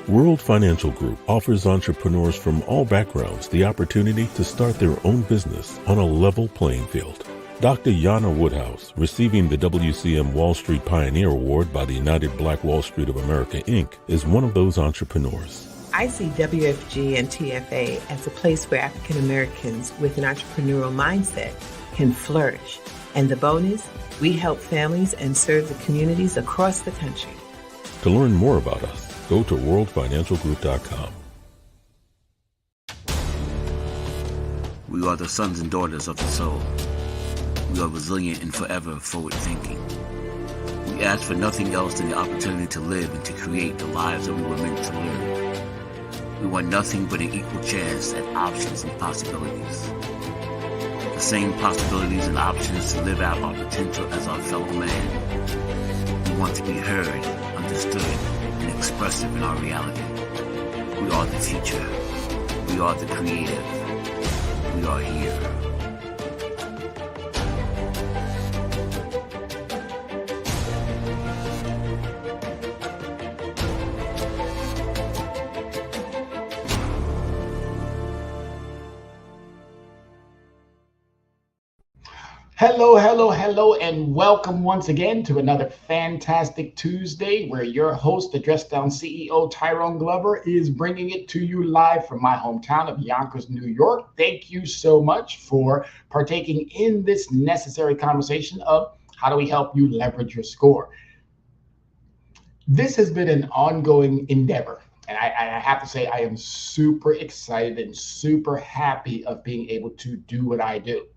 World Financial Group offers entrepreneurs from all backgrounds the opportunity to start their own business on a level playing field. Dr. Yana Woodhouse, receiving the WCM Wall Street Pioneer Award by the United Black Wall Street of America, Inc., is one of those entrepreneurs. I see WFG and TFA as a place where African Americans with an entrepreneurial mindset can flourish. And the bonus, we help families and serve the communities across the country. To learn more about us, go to worldfinancialgroup.com. We are the sons and daughters of the soul. We are resilient and forever forward-thinking. We ask for nothing else than the opportunity to live and to create the lives that we were meant to live. We want nothing but an equal chance at options and possibilities. The same possibilities and options to live out our potential as our fellow man. We want to be heard, understood, and expressive in our reality. We are the future. We are the creative. We are here. Hello, and welcome once again to another fantastic Tuesday where your host, the Dress Down CEO, Tyrone Glover, is bringing it to you live from my hometown of Yonkers, New York. Thank you so much for partaking in this necessary conversation of how do we help you leverage your score. This has been an ongoing endeavor. And I have to say, I am super excited and super happy of being able to do what I do.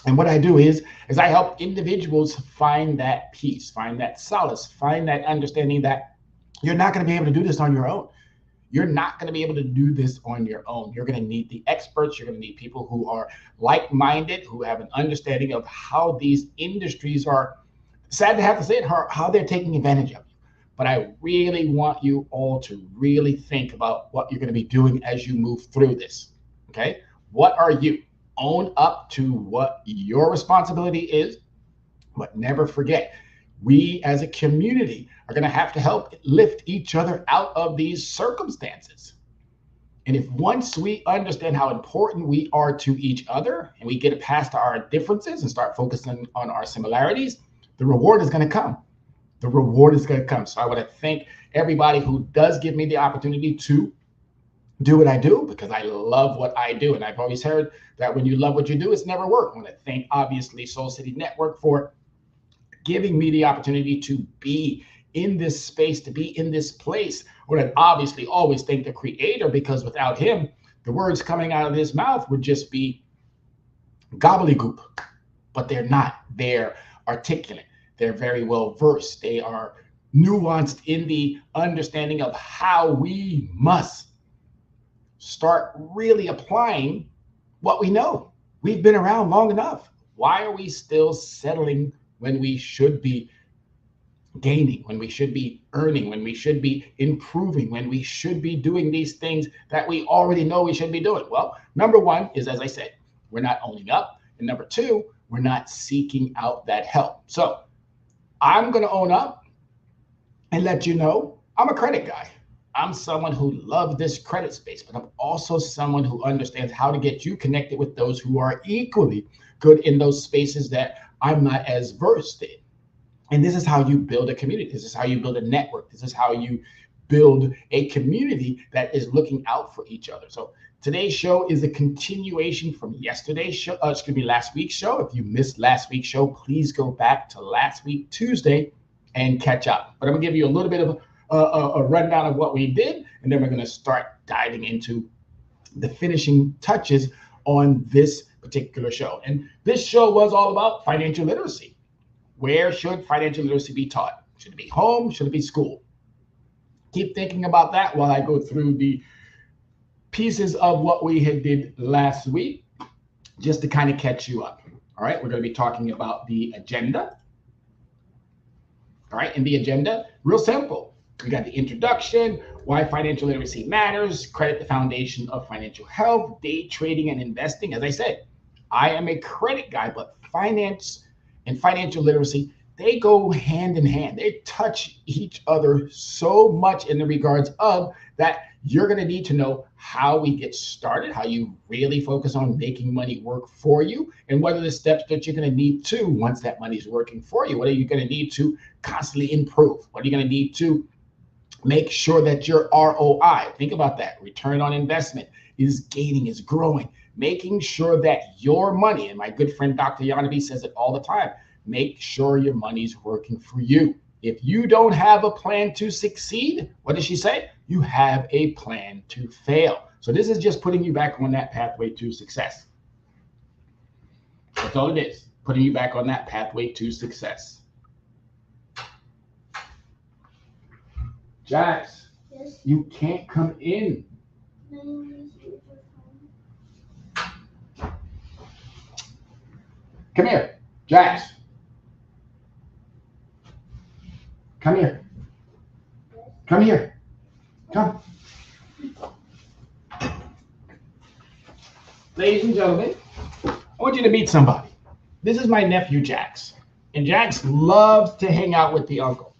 And what I do is I help individuals find that peace, find that solace, find that understanding that you're not going to be able to do this on your own. You're not going to be able to do this on your own. You're going to need the experts. You're going to need people who are like-minded, who have an understanding of how these industries are, sad to have to say it, how they're taking advantage of you. But I really want you all to really think about what you're going to be doing as you move through this. Okay? What are you? Own up to what your responsibility is, but never forget, we as a community are going to have to help lift each other out of these circumstances. And if once we understand how important we are to each other and we get past our differences and start focusing on our similarities, the reward is going to come. The reward is going to come. So I want to thank everybody who does give me the opportunity to do what I do, because I love what I do. And I've always heard that when you love what you do, it's never work. I want to thank, obviously, Soul City Network for giving me the opportunity to be in this space, to be in this place. I want to obviously always thank the creator, because without him, the words coming out of his mouth would just be gobbledygook. But they're not. They're articulate. They're very well versed. They are nuanced in the understanding of how we must start really applying what we know. We've been around long enough. Why are we still settling when we should be gaining, when we should be earning, when we should be improving, when we should be doing these things that we already know we should be doing? Well, number one is, as I said, we're not owning up. And number two, we're not seeking out that help. So I'm going to own up and let you know I'm a credit guy. I'm someone who loves this credit space, but I'm also someone who understands how to get you connected with those who are equally good in those spaces that I'm not as versed in. And this is how you build a community. This is how you build a network. This is how you build a community that is looking out for each other. So today's show is a continuation from yesterday's show, last week's show. If you missed last week's show, please go back to last week, Tuesday, and catch up. But I'm gonna give you a little bit of a rundown of what we did, and then we're going to start diving into the finishing touches on this particular show. And this show was all about financial literacy. Where should financial literacy be taught? Should it be home? Should it be school? Keep thinking about that while I go through the pieces of what we had did last week, just to kind of catch you up. All right, we're going to be talking about the agenda. All right, and the agenda, real simple. We got the introduction, why financial literacy matters, credit the foundation of financial health, day trading and investing. As I said, I am a credit guy, but finance and financial literacy they go hand in hand. They touch each other so much in the regards of that you're going to need to know how we get started, how you really focus on making money work for you, and what are the steps that you're going to need to once that money's working for you. What are you going to need to constantly improve? What are you going to need to make sure that your ROI, think about that, return on investment, is gaining, is growing, making sure that your money, and my good friend Dr. Yanavi says it all the time, make sure your money's working for you. If you don't have a plan to succeed, what does she say? You have a plan to fail. So this is just putting you back on that pathway to success. That's all it is, putting you back on that pathway to success. Jax, Yes. you can't come in. Come here, Jax. Come here. Come here. Come. Ladies and gentlemen, I want you to meet somebody. This is my nephew, Jax. And Jax loves to hang out with the uncle.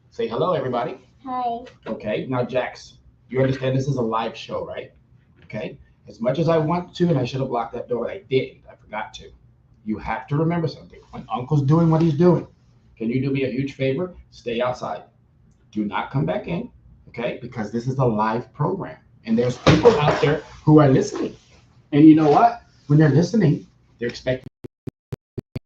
Say hello, everybody. Hi. Okay, now Jax, you understand this is a live show, right? Okay, as much as I want to, and I should have locked that door, but I didn't. I forgot to. You have to remember something. When Uncle's doing what he's doing, can you do me a huge favor? Stay outside. Do not come back in, okay? Because this is a live program, and there's people out there who are listening. And you know what? When they're listening, they're expecting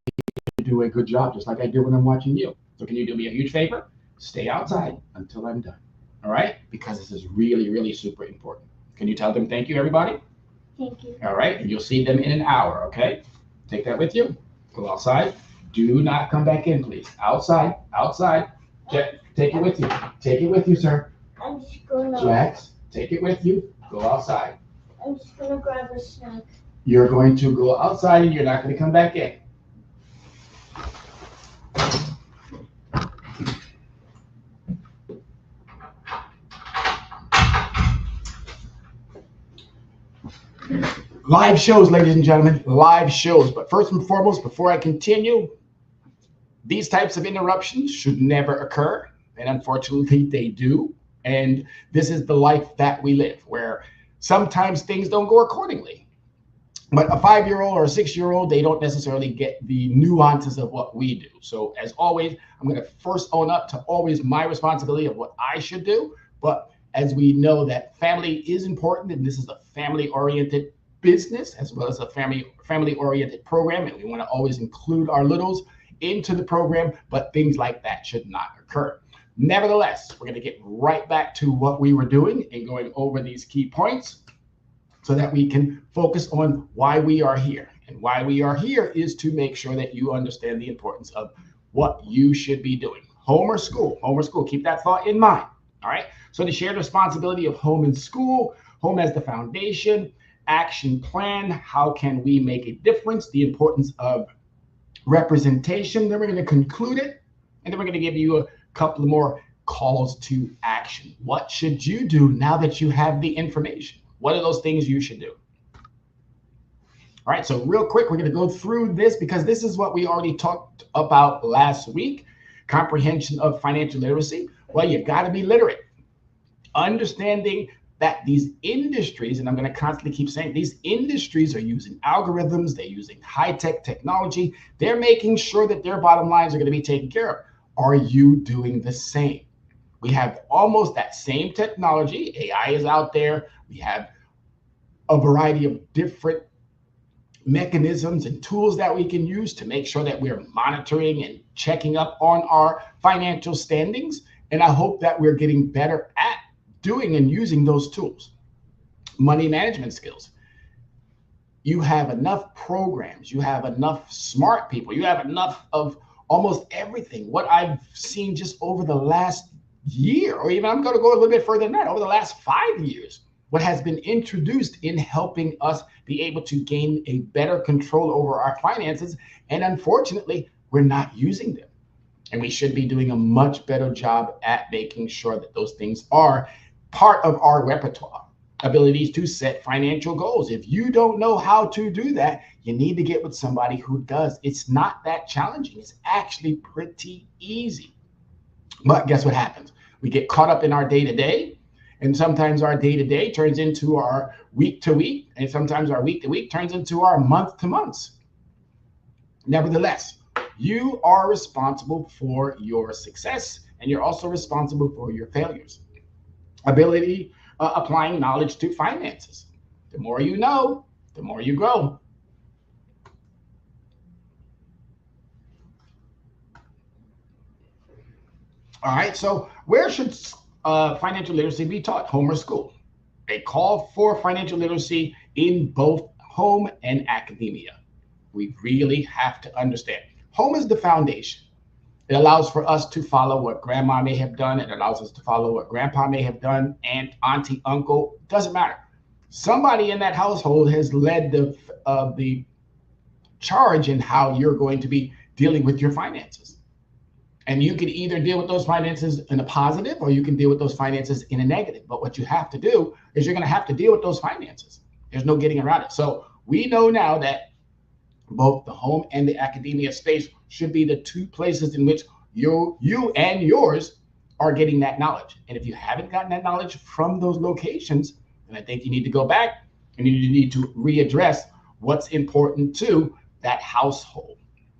you to do a good job, just like I do when I'm watching you. So can you do me a huge favor? Stay outside until I'm done, all right? Because this is really, really super important. Can you tell them thank you, everybody? Thank you. All right, and you'll see them in an hour, okay? Take that with you. Go outside. Do not come back in, please. Outside, outside. Take it with you. Take it with you, sir. I'm just gonna. Jax, take it with you. Go outside. I'm just gonna grab a snack. You're going to go outside and you're not going to come back in. Live shows, ladies and gentlemen, live shows. But first and foremost, before I continue, these types of interruptions should never occur. And unfortunately, they do. And this is the life that we live, where sometimes things don't go accordingly. But a 5-year-old or a 6-year-old, they don't necessarily get the nuances of what we do. So as always, I'm going to first own up to always my responsibility of what I should do. But as we know that family is important, and this is a family-oriented business as well as a family-oriented program, and we want to always include our littles into the program, but things like that should not occur. Nevertheless, we're going to get right back to what we were doing and going over these key points so that we can focus on why we are here. And why we are here is to make sure that you understand the importance of what you should be doing. Home or school? Home or school? Keep that thought in mind. All right. So the shared responsibility of home and school, home as the foundation, action plan, how can we make a difference, the importance of representation. Then we're going to conclude it, and then we're going to give you a couple more calls to action. What should you do now that you have the information? What are those things you should do? All right, so real quick, we're going to go through this because this is what we already talked about last week. Comprehension of financial literacy. Well, you got to be literate. Understanding that these industries, and I'm going to constantly keep saying, these industries are using algorithms, they're using high-tech technology, they're making sure that their bottom lines are going to be taken care of. Are you doing the same? We have almost that same technology. AI is out there. We have a variety of different mechanisms and tools that we can use to make sure that we're monitoring and checking up on our financial standings. And I hope that we're getting better at doing and using those tools. Money management skills. You have enough programs, you have enough smart people, you have enough of almost everything. What I've seen just over the last year, or even I'm going to go a little bit further than that, over the last 5 years, what has been introduced in helping us be able to gain a better control over our finances. And unfortunately, we're not using them. And we should be doing a much better job at making sure that those things are part of our repertoire. abilities to set financial goals. If you don't know how to do that, you need to get with somebody who does. It's not that challenging. It's actually pretty easy. But guess what happens? We get caught up in our day-to-day, and sometimes our day-to-day turns into our week-to-week, and sometimes our week-to-week turns into our month-to-months. Nevertheless, you are responsible for your success, and you're also responsible for your failures. Ability, applying knowledge to finances. The more you know, the more you grow. All right, so where should financial literacy be taught, home or school? A call for financial literacy in both home and academia. We really have to understand. Home is the foundation. It allows for us to follow what grandma may have done. It allows us to follow what grandpa may have done, aunt, auntie, uncle, doesn't matter. Somebody in that household has led the charge in how you're going to be dealing with your finances. And you can either deal with those finances in a positive or you can deal with those finances in a negative. But what you have to do is you're going to have to deal with those finances. There's no getting around it. So we know now that both the home and the academia space should be the two places in which you and yours are getting that knowledge. And if you haven't gotten that knowledge from those locations, then I think you need to go back and you need to readdress what's important to that household.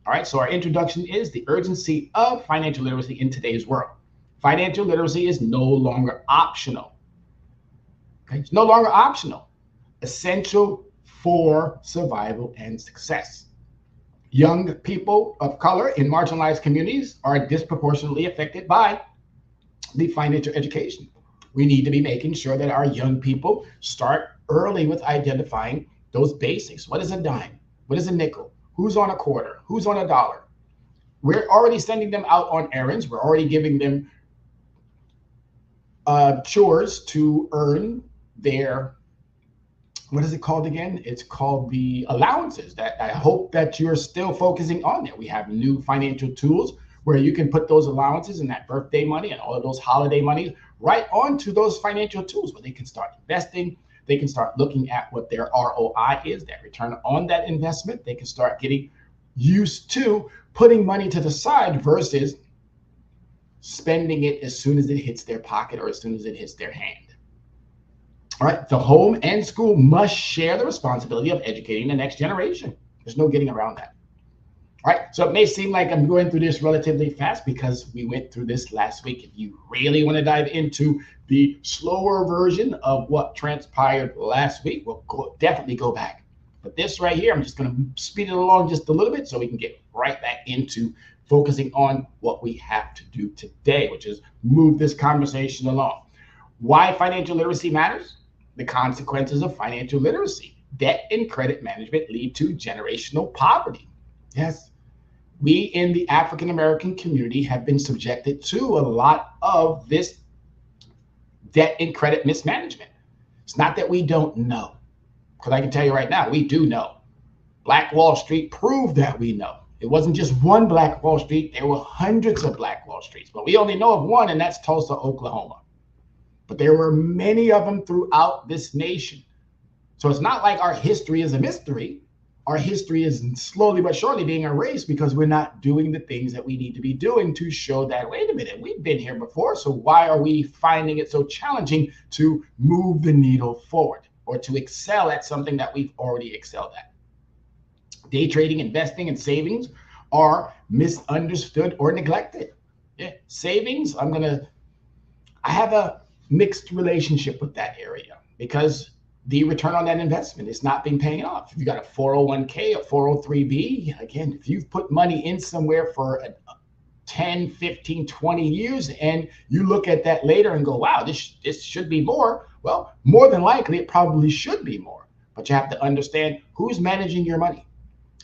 All right, so our introduction is the urgency of financial literacy in today's world. Financial literacy is no longer optional. Okay, it's no longer optional. Essential for survival and success. Young people of color in marginalized communities are disproportionately affected by the financial education. We need to be making sure that our young people start early with identifying those basics. What is a dime? What is a nickel? Who's on a quarter? Who's on a dollar? We're already sending them out on errands. We're already giving them chores to earn their, what is it called again? It's called the allowances. That I hope that you're still focusing on that. We have new financial tools where you can put those allowances and that birthday money and all of those holiday money right onto those financial tools where they can start investing. They can start looking at what their ROI is, that return on that investment. They can start getting used to putting money to the side versus spending it as soon as it hits their pocket or as soon as it hits their hand. All right, the home and school must share the responsibility of educating the next generation. There's no getting around that. All right, so it may seem like I'm going through this relatively fast because we went through this last week. If you really want to dive into the slower version of what transpired last week, we'll definitely go back. But this right here, I'm just going to speed it along just a little bit so we can get right back into focusing on what we have to do today, which is move this conversation along. Why financial literacy matters? The consequences of financial literacy. Debt and credit management lead to generational poverty. Yes. We in the African American community have been subjected to a lot of this debt and credit mismanagement. It's not that we don't know, because I can tell you right now, we do know. Black Wall Street proved that we know. It wasn't just one Black Wall Street, there were hundreds of Black Wall Streets, but we only know of one, and that's Tulsa, Oklahoma. But there were many of them throughout this nation. So it's not like our history is a mystery. Our history is slowly but surely being erased because we're not doing the things that we need to be doing to show that, wait a minute, we've been here before, so why are we finding it so challenging to move the needle forward or to excel at something that we've already excelled at? Day trading, investing, and savings are misunderstood or neglected. Yeah, savings, I have a mixed relationship with that area because the return on that investment is not being paying off. If you got a 401k, a 403b, again, if you've put money in somewhere for 10, 15, 20 years, and you look at that later and go, wow, this should be more. Well, more than likely, it probably should be more. But you have to understand who's managing your money.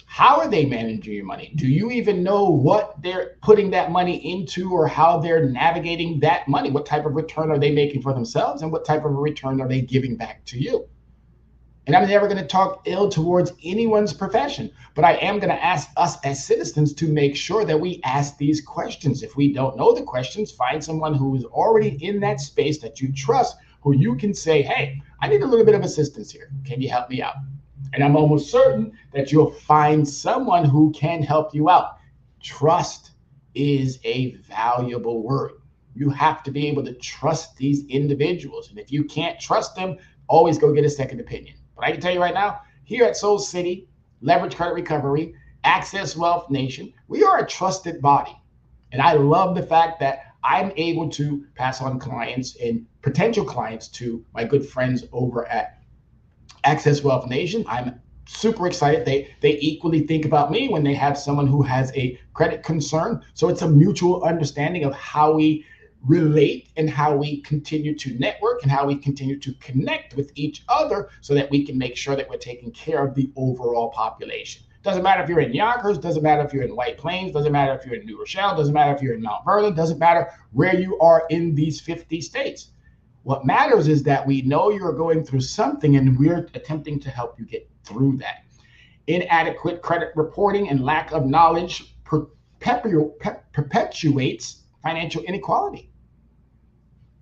How are they managing your money? Do you even know what they're putting that money into or how they're navigating that money? What type of return are they making for themselves and what type of return are they giving back to you? And I'm never going to talk ill towards anyone's profession, but I am going to ask us as citizens to make sure that we ask these questions. If we don't know the questions, find someone who is already in that space that you trust, who you can say, hey, I need a little bit of assistance here. Can you help me out? And I'm almost certain that you'll find someone who can help you out. Trust is a valuable word. You have to be able to trust these individuals. And if you can't trust them, always go get a second opinion. But I can tell you right now, here at Soul City, Leverage Credit Recovery, Access Wealth Nation, we are a trusted body. And I love the fact that I'm able to pass on clients and potential clients to my good friends over at Access Wealth Nation. I'm super excited. They equally think about me when they have someone who has a credit concern. So it's a mutual understanding of how we relate and how we continue to network and how we continue to connect with each other so that we can make sure that we're taking care of the overall population. Doesn't matter if you're in Yonkers, doesn't matter if you're in White Plains, doesn't matter if you're in New Rochelle, doesn't matter if you're in Mount Vernon, doesn't matter where you are in these 50 states. What matters is that we know you're going through something and we're attempting to help you get through that. Inadequate credit reporting and lack of knowledge perpetuates financial inequality.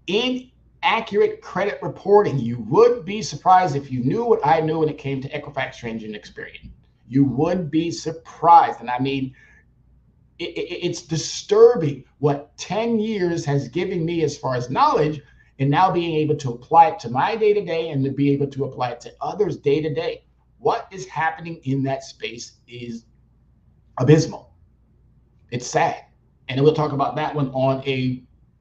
Inaccurate credit reporting. You would be surprised if you knew what I knew when it came to Equifax Transient Experience. You would be surprised. And I mean, it's disturbing what 10 years has given me as far as knowledge, and now being able to apply it to my day-to-day and to be able to apply it to others day-to-day. What is happening in that space is abysmal. It's sad. And we'll talk about that one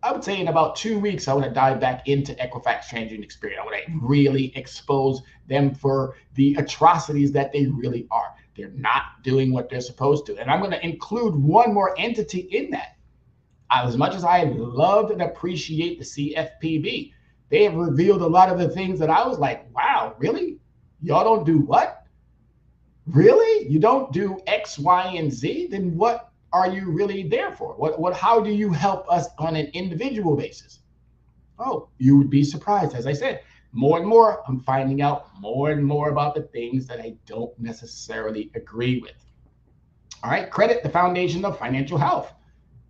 I would say in about 2 weeks, I want to dive back into Equifax Transient Experience. I want to really expose them for the atrocities that they really are. They're not doing what they're supposed to. And I'm going to include one more entity in that. As much as I love and appreciate the CFPB, they have revealed a lot of the things that I was like, wow, really? Y'all don't do what? Really? You don't do X, Y, and Z? Then what are you really there for? How do you help us on an individual basis? Oh, you would be surprised. As I said, more and more, I'm finding out more and more about the things that I don't necessarily agree with. All right, credit, the foundation of financial health.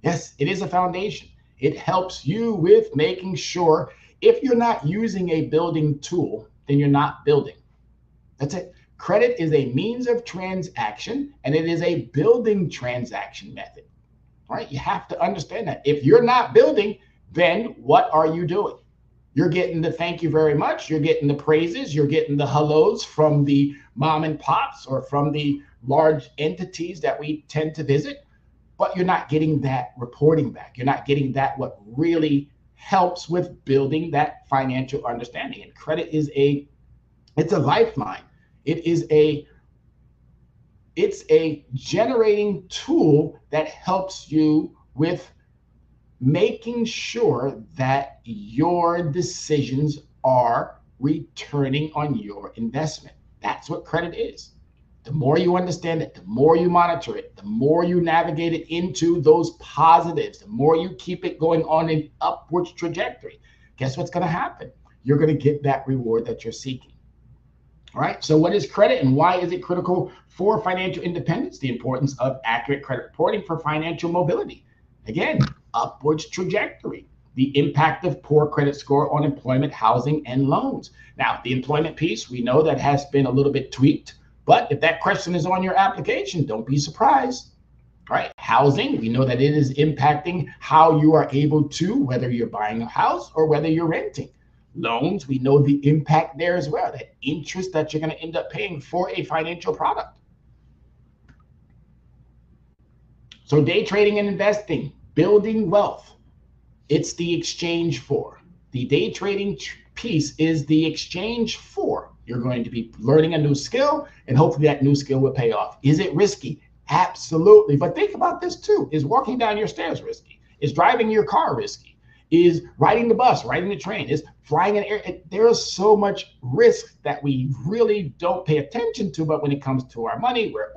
Yes, it is a foundation. It helps you with making sure if you're not using a building tool, then you're not building. That's it. Credit is a means of transaction, and it is a building transaction method. All right, you have to understand that. If you're not building, then what are you doing? You're getting the thank you very much. You're getting the praises. You're getting the hellos from the mom and pops or from the large entities that we tend to visit, but you're not getting that reporting back. You're not getting that what really helps with building that financial understanding. And credit is it's a lifeline. It's a generating tool that helps you with making sure that your decisions are returning on your investment. That's what credit is. The more you understand it, the more you monitor it, the more you navigate it into those positives, the more you keep it going on an upwards trajectory. Guess what's going to happen? You're going to get that reward that you're seeking. All right. So what is credit and why is it critical for financial independence? The importance of accurate credit reporting for financial mobility. Again, upwards trajectory. The impact of poor credit score on employment, housing, and loans. Now, the employment piece, we know that has been a little bit tweaked, but if that question is on your application, don't be surprised. All right. Housing, we know that it is impacting how you are able to, whether you're buying a house or whether you're renting. Loans, we know the impact there as well, that interest that you're going to end up paying for a financial product. So day trading and investing, building wealth, it's the exchange for. The day trading piece is the exchange for. You're going to be learning a new skill, and hopefully that new skill will pay off. Is it risky? Absolutely. But think about this too. Is walking down your stairs risky? Is driving your car risky? Is riding the bus, riding the train, is flying in air. There is so much risk that we really don't pay attention to, but when it comes to our money, we're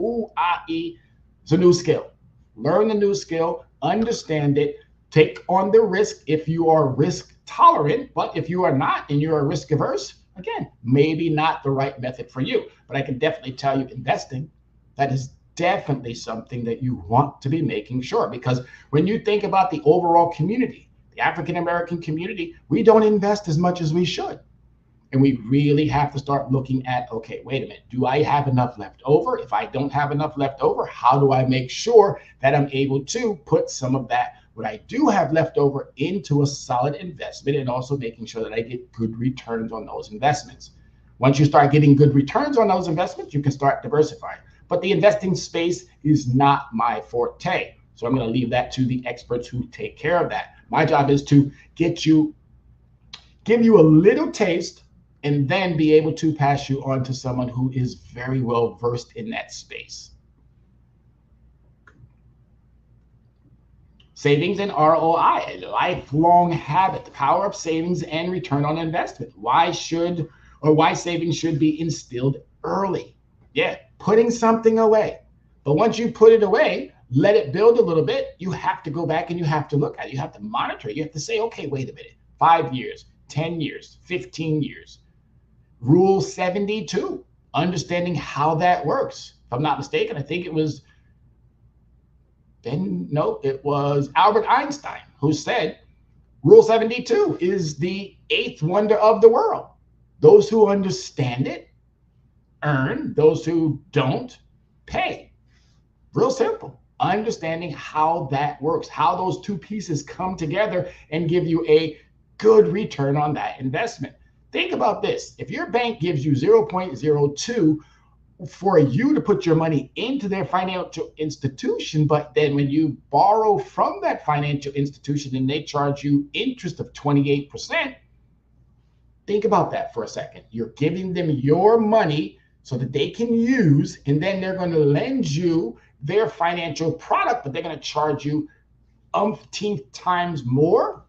it's a new skill. Learn the new skill, understand it, take on the risk if you are risk tolerant, but if you are not and you're risk averse, again, maybe not the right method for you. But I can definitely tell you investing, that is definitely something that you want to be making sure, because when you think about the overall community, The African American community, we don't invest as much as we should. And we really have to start looking at, okay, wait a minute, do I have enough left over? If I don't have enough left over, how do I make sure that I'm able to put some of that, what I do have left over, into a solid investment, and also making sure that I get good returns on those investments. Once you start getting good returns on those investments, you can start diversifying. But the investing space is not my forte. So I'm going to leave that to the experts who take care of that. My job is to give you a little taste, and then be able to pass you on to someone who is very well versed in that space. Savings and ROI, a lifelong habit. The power of savings and return on investment. Why savings should be instilled early. Yeah, putting something away. But once you put it away, let it build a little bit. You have to go back and you have to look at it. You have to monitor it. You have to say, okay, wait a minute, 5 years, 10 years, 15 years. Rule 72, understanding how that works. If I'm not mistaken, I think it was Albert Einstein who said Rule 72 is the eighth wonder of the world. Those who understand it earn, those who don't pay. Real simple. Understanding how that works, how those two pieces come together and give you a good return on that investment. Think about this. If your bank gives you 0.02 for you to put your money into their financial institution, but then when you borrow from that financial institution and they charge you interest of 28%, think about that for a second. You're giving them your money so that they can use, and then they're going to lend you their financial product, but they're going to charge you umpteenth times more.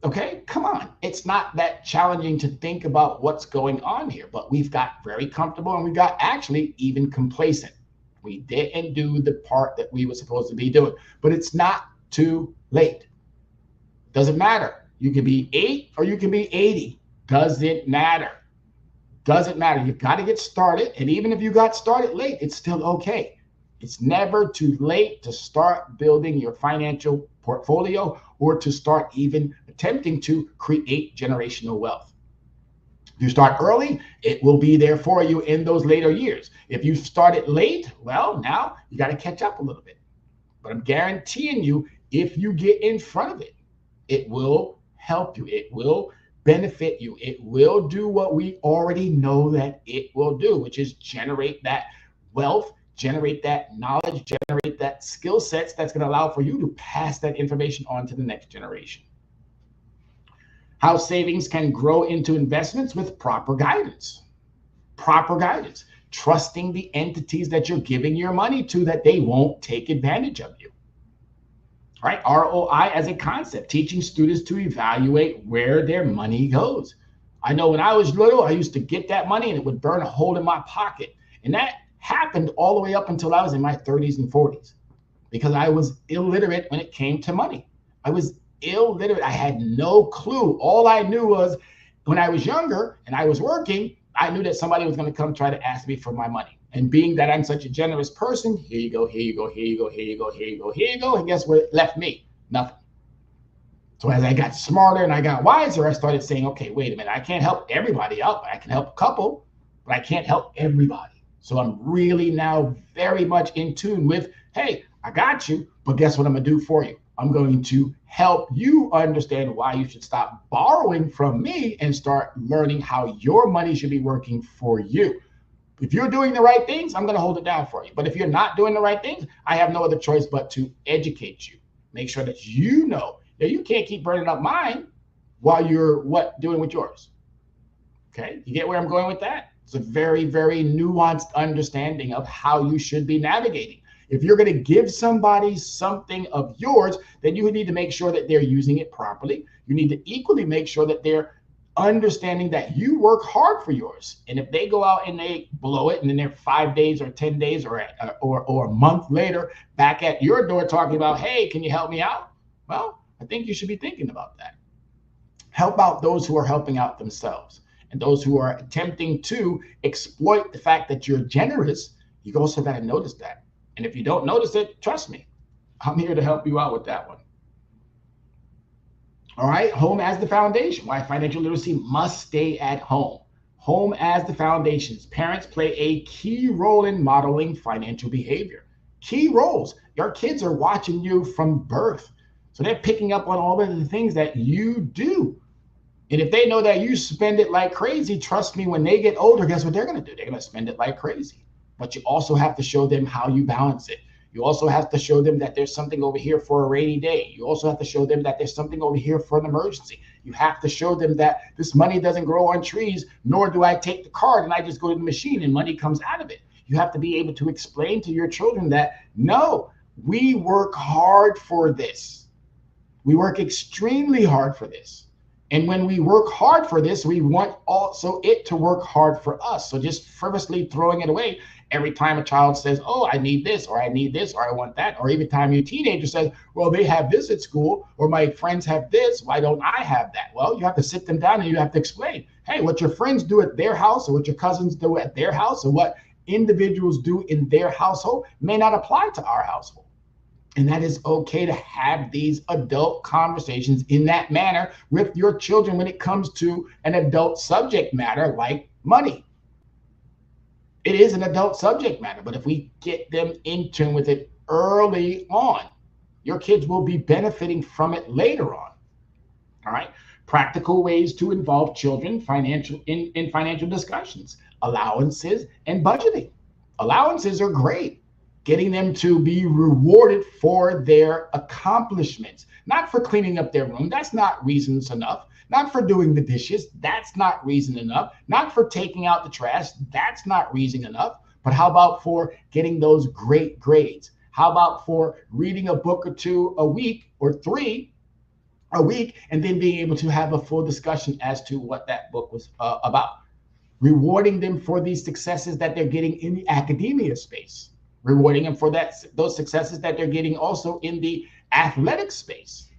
Okay, come on. It's not that challenging to think about what's going on here, but we've got very comfortable and we got actually even complacent. We didn't do the part that we were supposed to be doing, but it's not too late. Doesn't matter. You can be 8 or you can be 80. Doesn't matter. Doesn't matter. You've got to get started. And even if you got started late, it's still okay. It's never too late to start building your financial portfolio or to start even attempting to create generational wealth. If you start early, it will be there for you in those later years. If you started late, well, now you got to catch up a little bit. But I'm guaranteeing you, if you get in front of it, it will help you. It will benefit you. It will do what we already know that it will do, which is generate that wealth, generate that knowledge, generate that skill sets that's going to allow for you to pass that information on to the next generation. How savings can grow into investments with proper guidance. Proper guidance. Trusting the entities that you're giving your money to that they won't take advantage of you. Right? ROI as a concept, teaching students to evaluate where their money goes. I know when I was little, I used to get that money and it would burn a hole in my pocket. And that happened all the way up until I was in my 30s and 40s because I was illiterate when it came to money. I was illiterate. I had no clue. All I knew was when I was younger and I was working, I knew that somebody was going to come try to ask me for my money. And being that I'm such a generous person, here you go, here you go, here you go, here you go, here you go, here you go. And guess what left me? Nothing. So as I got smarter and I got wiser, I started saying, okay, wait a minute. I can't help everybody out. I can help a couple, but I can't help everybody. So I'm really now very much in tune with, hey, I got you, but guess what I'm going to do for you? I'm going to help you understand why you should stop borrowing from me and start learning how your money should be working for you. If you're doing the right things, I'm going to hold it down for you. But if you're not doing the right things, I have no other choice but to educate you. Make sure that you know that you can't keep burning up mine while you're doing with yours. Okay, you get where I'm going with that? It's a very, very nuanced understanding of how you should be navigating. If you're going to give somebody something of yours, then you need to make sure that they're using it properly. You need to equally make sure that they're understanding that you work hard for yours. And if they go out and they blow it and then they're 5 days or 10 days or a month later back at your door talking about, hey, can you help me out? Well, I think you should be thinking about that. Help out those who are helping out themselves. And those who are attempting to exploit the fact that you're generous, you also got to notice that. And if you don't notice it, trust me, I'm here to help you out with that one. All right, home as the foundation. Why financial literacy must stay at home. Home as the foundations. Parents play a key role in modeling financial behavior. Key roles. Your kids are watching you from birth. So they're picking up on all of the things that you do. And if they know that you spend it like crazy, trust me, when they get older, guess what they're going to do? They're going to spend it like crazy. But you also have to show them how you balance it. You also have to show them that there's something over here for a rainy day. You also have to show them that there's something over here for an emergency. You have to show them that this money doesn't grow on trees, nor do I take the card and I just go to the machine and money comes out of it. You have to be able to explain to your children that, no, we work hard for this. We work extremely hard for this. And when we work hard for this, we want also it to work hard for us. So just frivolously throwing it away every time a child says, oh, I need this, or I need this, or I want that, or every time your teenager says, well, they have this at school, or my friends have this, why don't I have that? Well, you have to sit them down and you have to explain, hey, what your friends do at their house, or what your cousins do at their house, or what individuals do in their household may not apply to our household. And that is okay to have these adult conversations in that manner with your children when it comes to an adult subject matter like money. It is an adult subject matter, but if we get them in tune with it early on, your kids will be benefiting from it later on. All right. Practical ways to involve children in financial discussions, allowances and budgeting. Allowances are great. Getting them to be rewarded for their accomplishments, not for cleaning up their room. That's not reasons enough. Not for doing the dishes. That's not reason enough. Not for taking out the trash. That's not reason enough. But how about for getting those great grades? How about for reading a book or two a week or 3 a week and then being able to have a full discussion as to what that book was about? Rewarding them for these successes that they're getting in the academia space. Rewarding them for those successes that they're getting also in the athletic space.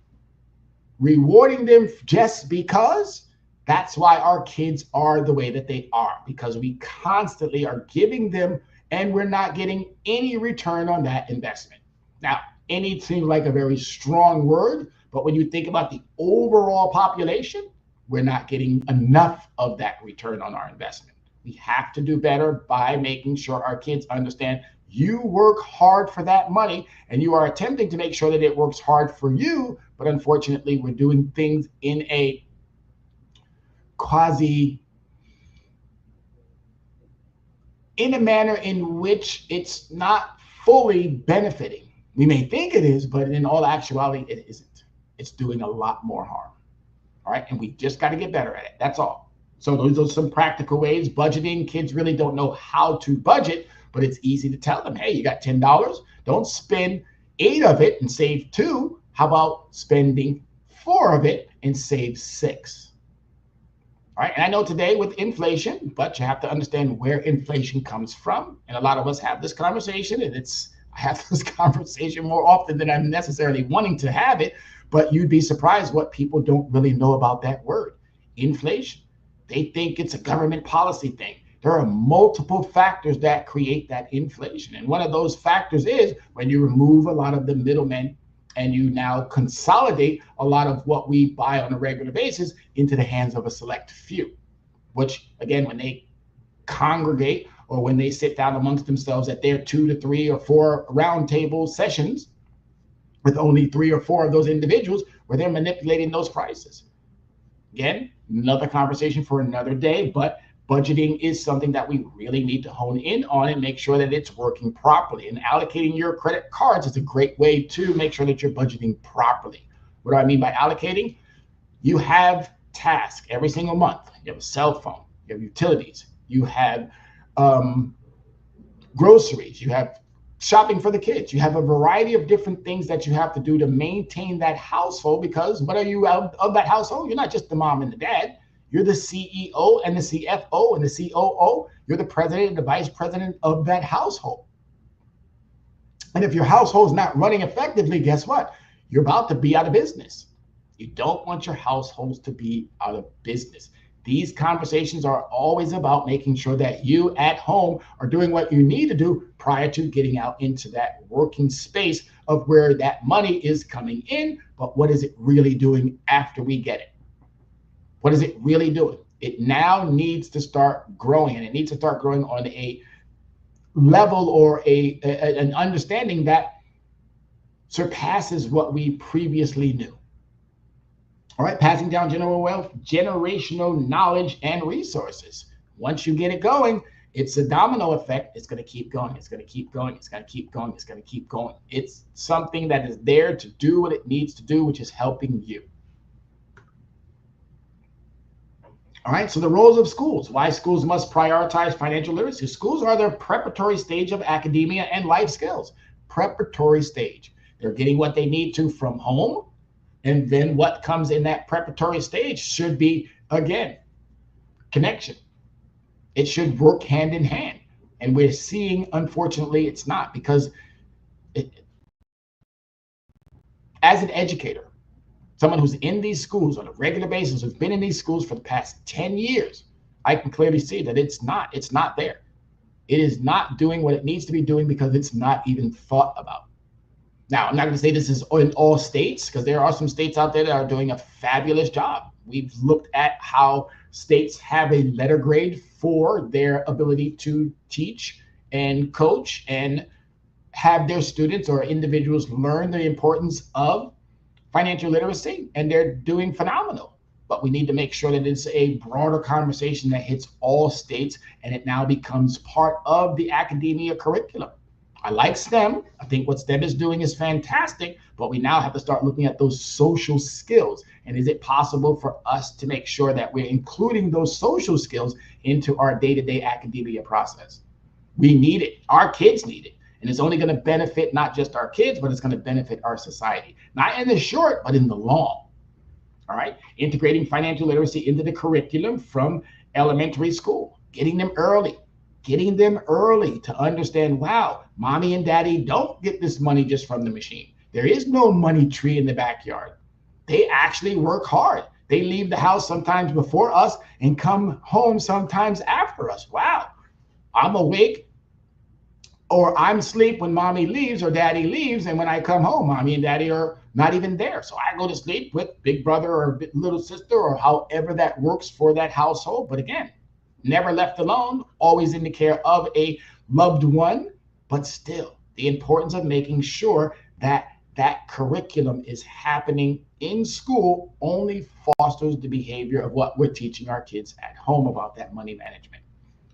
Rewarding them just because that's why our kids are the way that they are, because we constantly are giving them and we're not getting any return on that investment. Now, any seems like a very strong word, but when you think about the overall population, we're not getting enough of that return on our investment. We have to do better by making sure our kids understand you work hard for that money and you are attempting to make sure that it works hard for you. But unfortunately, we're doing things in a manner in which it's not fully benefiting. We may think it is, but in all actuality, it isn't. It's doing a lot more harm. All right. And we just got to get better at it. That's all. So those are some practical ways. Budgeting. Kids really don't know how to budget, but it's easy to tell them, hey, you got $10. Don't spend 8 of it and save 2. How about spending 4 of it and save 6? All right. And I know today with inflation, but you have to understand where inflation comes from. And a lot of us have this conversation, and I have this conversation more often than I'm necessarily wanting to have it, but you'd be surprised what people don't really know about that word, inflation. They think it's a government policy thing. There are multiple factors that create that inflation. And one of those factors is when you remove a lot of the middlemen and you now consolidate a lot of what we buy on a regular basis into the hands of a select few, which again, when they congregate or when they sit down amongst themselves at their 2 to 3 or 4 roundtable sessions with only 3 or 4 of those individuals where they're manipulating those prices. Again, another conversation for another day, but budgeting is something that we really need to hone in on and make sure that it's working properly. And allocating your credit cards is a great way to make sure that you're budgeting properly. What do I mean by allocating? You have tasks every single month. You have a cell phone, you have utilities, you have groceries, you have shopping for the kids. You have a variety of different things that you have to do to maintain that household, because what are you out of that household? You're not just the mom and the dad. You're the CEO and the CFO and the COO. You're the president and the vice president of that household. And if your household is not running effectively, guess what? You're about to be out of business. You don't want your households to be out of business. These conversations are always about making sure that you at home are doing what you need to do prior to getting out into that working space of where that money is coming in, but what is it really doing after we get it? What is it really doing? It now needs to start growing, and it needs to start growing on a level or an understanding that surpasses what we previously knew. All right, passing down general wealth, generational knowledge and resources. Once you get it going, it's a domino effect. It's going to keep going. It's going to keep going. It's going to keep going. It's going to keep going. It's something that is there to do what it needs to do, which is helping you. All right, so the roles of schools. Why schools must prioritize financial literacy. Schools are the preparatory stage of academia and life skills. Preparatory stage. They're getting what they need to from home. And then what comes in that preparatory stage should be, again, connection. It should work hand in hand. And we're seeing, unfortunately, it's not, because as an educator, someone who's in these schools on a regular basis, who's been in these schools for the past 10 years, I can clearly see that it's not there. It is not doing what it needs to be doing because it's not even thought about. Now, I'm not going to say this is in all states, because there are some states out there that are doing a fabulous job. We've looked at how states have a letter grade for their ability to teach and coach and have their students or individuals learn the importance of financial literacy, and they're doing phenomenal. But we need to make sure that it's a broader conversation that hits all states, and it now becomes part of the academia curriculum. I like STEM. I think what STEM is doing is fantastic, but we now have to start looking at those social skills. And is it possible for us to make sure that we're including those social skills into our day-to-day academia process? We need it. Our kids need it. And it's only going to benefit not just our kids, but it's going to benefit our society. Not in the short, but in the long. All right. Integrating financial literacy into the curriculum from elementary school, getting them early to understand, wow, mommy and daddy don't get this money just from the machine. There is no money tree in the backyard. They actually work hard. They leave the house sometimes before us and come home sometimes after us. Wow, I'm awake or I'm asleep when mommy leaves or daddy leaves. And when I come home, mommy and daddy are not even there. So I go to sleep with big brother or little sister or however that works for that household. But again, never left alone, always in the care of a loved one, but still the importance of making sure that that curriculum is happening in school only fosters the behavior of what we're teaching our kids at home about that money management.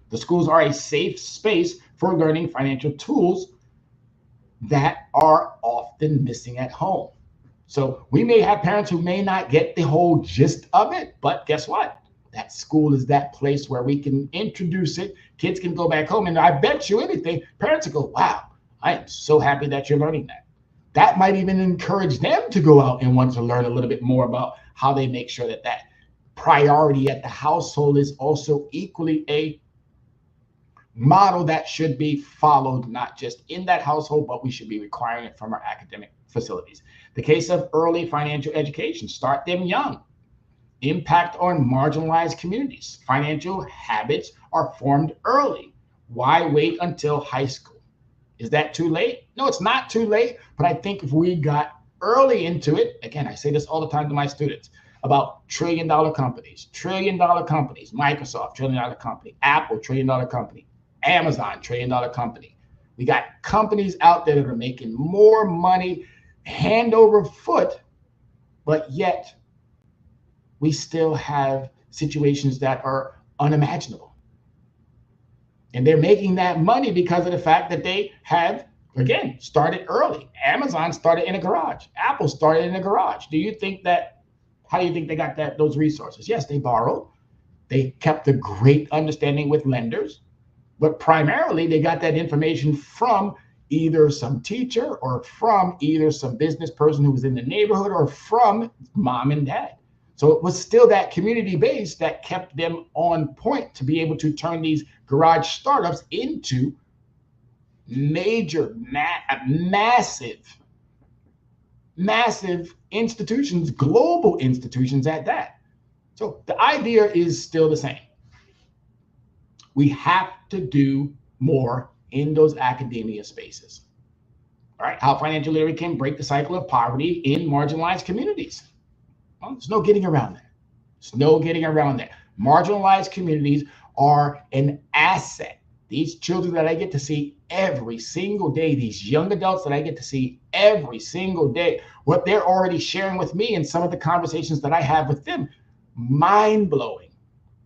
The schools are a safe space for learning financial tools that are often missing at home. So we may have parents who may not get the whole gist of it, but guess what? That school is that place where we can introduce it. Kids can go back home, and I bet you anything, parents will go, wow, I am so happy that you're learning that. That might even encourage them to go out and want to learn a little bit more about how they make sure that that priority at the household is also equally a model that should be followed, not just in that household, but we should be requiring it from our academic facilities. The case of early financial education, start them young. Impact on marginalized communities. Financial habits are formed early. Why wait until high school? Is that too late? No, it's not too late. But I think if we got early into it, again, I say this all the time to my students about trillion-dollar companies, Microsoft, trillion-dollar company, Apple, trillion-dollar company, Amazon, trillion-dollar company. We got companies out there that are making more money hand over foot, but yet we still have situations that are unimaginable. And they're making that money because of the fact that they have, again, started early. Amazon started in a garage. Apple started in a garage. How do you think they got those resources? Yes, they borrowed. They kept a great understanding with lenders, but primarily they got that information from either some teacher or from either some business person who was in the neighborhood or from mom and dad. So it was still that community base that kept them on point to be able to turn these garage startups into major, massive institutions, global institutions at that. So the idea is still the same. We have to do more in those academia spaces. All right, how financial literacy can break the cycle of poverty in marginalized communities. Well, there's no getting around that. There's no getting around that. Marginalized communities are an asset. These children that I get to see every single day, these young adults that I get to see every single day, what they're already sharing with me and some of the conversations that I have with them, mind-blowing.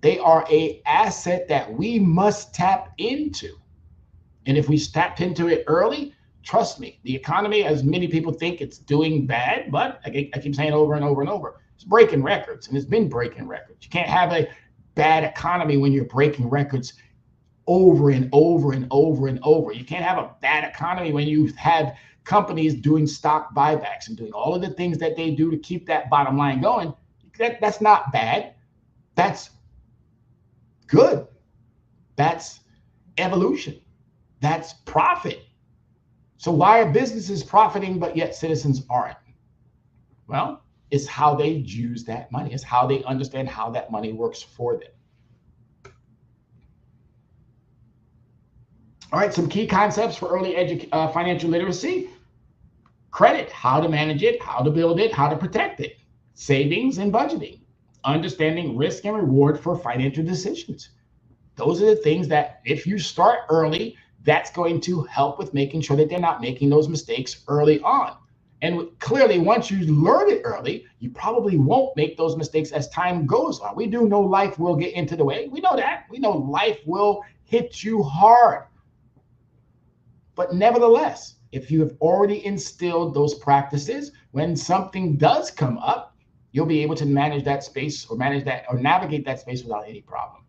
They are an asset that we must tap into. And if we tap into it early, trust me, the economy, as many people think it's doing bad, but I keep saying over and over and over, it's breaking records, and it's been breaking records. You can't have a bad economy when you're breaking records over and over and over and over. You can't have a bad economy when you have companies doing stock buybacks and doing all of the things that they do to keep that bottom line going. That's not bad. That's good. That's evolution. That's profit. So why are businesses profiting, but yet citizens aren't? Well, it's how they use that money. It's how they understand how that money works for them. All right, some key concepts for early financial literacy. Credit, how to manage it, how to build it, how to protect it. Savings and budgeting. Understanding risk and reward for financial decisions. Those are the things that if you start early, that's going to help with making sure that they're not making those mistakes early on. And clearly, once you learn it early, you probably won't make those mistakes as time goes on. We do know life will get into the way. We know that. We know life will hit you hard. But nevertheless, if you have already instilled those practices, when something does come up, you'll be able to manage that space or navigate that space without any problem.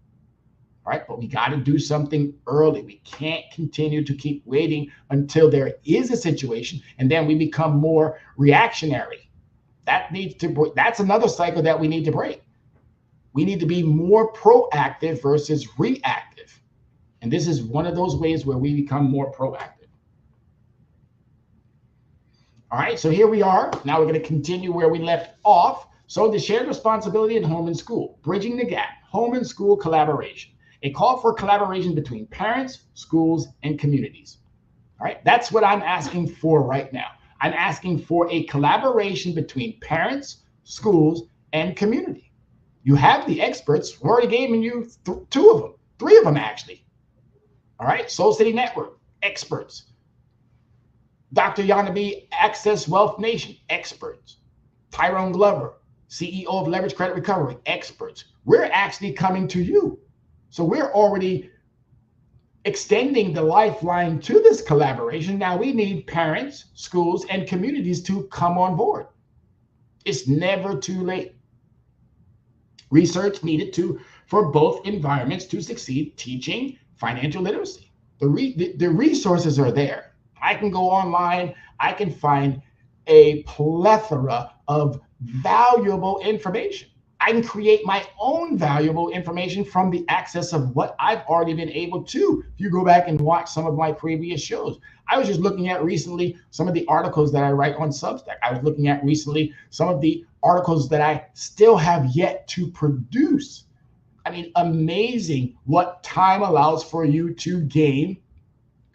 All right, but we got to do something early. We can't continue to keep waiting until there is a situation and then we become more reactionary. That's another cycle that we need to break. We need to be more proactive versus reactive. And this is one of those ways where we become more proactive. All right, so here we are. Now we're going to continue where we left off. So the shared responsibility in home and school, bridging the gap, home and school collaboration. A call for collaboration between parents, schools, and communities. All right, that's what I'm asking for right now. I'm asking for a collaboration between parents, schools, and community. You have the experts. We already gave you three of them actually. All right, Soul City Network, experts. Dr. Yana B, Access Wealth Nation, experts. Tyrone Glover, CEO of Levrage Credit Recovery, experts. We're actually coming to you. So we're already extending the lifeline to this collaboration. Now we need parents, schools, and communities to come on board. It's never too late. Research needed for both environments to succeed teaching financial literacy. The resources are there. I can go online. I can find a plethora of valuable information. I can create my own valuable information from the access of what I've already been able to. If you go back and watch some of my previous shows, I was just looking at recently some of the articles that I write on Substack. I was looking at recently some of the articles that I still have yet to produce. I mean, amazing what time allows for you to gain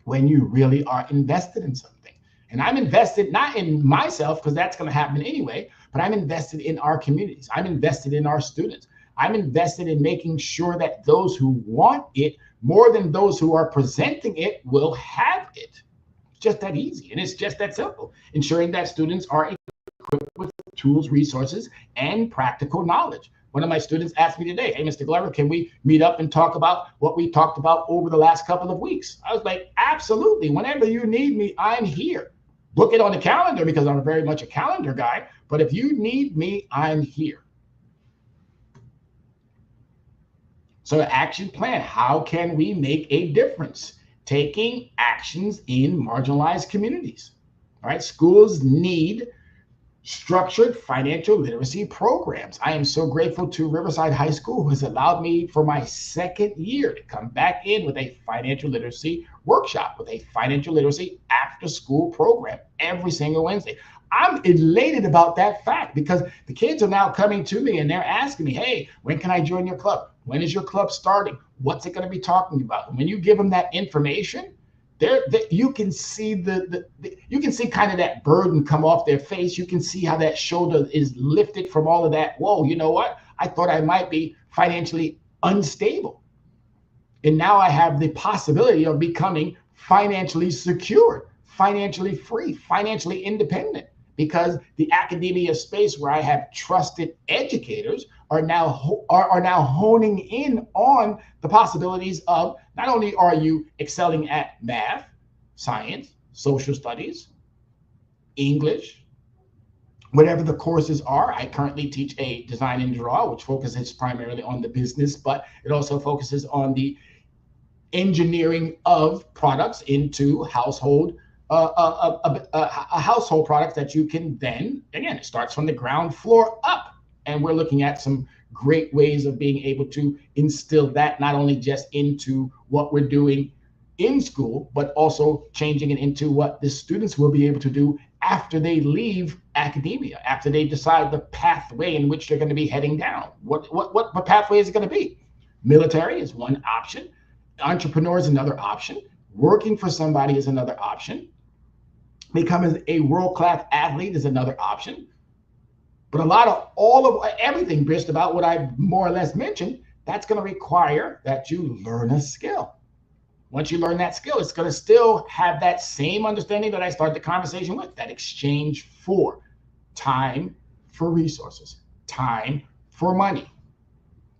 when you really are invested in something. And I'm invested not in myself, because that's going to happen anyway, but I'm invested in our communities. I'm invested in our students. I'm invested in making sure that those who want it more than those who are presenting it will have it. It's just that easy. And it's just that simple. Ensuring that students are equipped with tools, resources, and practical knowledge. One of my students asked me today, hey, Mr. Glover, can we meet up and talk about what we talked about over the last couple of weeks? I was like, absolutely. Whenever you need me, I'm here. Book it on the calendar, because I'm very much a calendar guy. But if you need me, I'm here. So the action plan, how can we make a difference? Taking actions in marginalized communities. All right, schools need structured financial literacy programs. I am so grateful to Riverside High School, who has allowed me for my second year to come back in with a financial literacy workshop, with a financial literacy after school program every single Wednesday. I'm elated about that fact, because the kids are now coming to me and they're asking me, hey, when can I join your club? When is your club starting? What's it going to be talking about? And when you give them that information, You can see you can see kind of that burden come off their face. You can see how that shoulder is lifted from all of that. Whoa, you know what? I thought I might be financially unstable. And now I have the possibility of becoming financially secure, financially free, financially independent, because the academia space where I have trusted educators are now honing in on the possibilities of not only are you excelling at math, science, social studies, English, whatever the courses are. I currently teach a design and draw, which focuses primarily on the business, but it also focuses on the engineering of products into household household products that you can then, again, it starts from the ground floor up. And we're looking at some great ways of being able to instill that not only just into what we're doing in school, but also changing it into what the students will be able to do after they leave academia, after they decide the pathway in which they're going to be heading down. What pathway is it going to be? Military is one option. Entrepreneur is another option. Working for somebody is another option. Becoming a world-class athlete is another option. But all of everything just about what I more or less mentioned, that's going to require that you learn a skill. Once you learn that skill, it's going to still have that same understanding that I started the conversation with, that exchange for time for resources, time for money.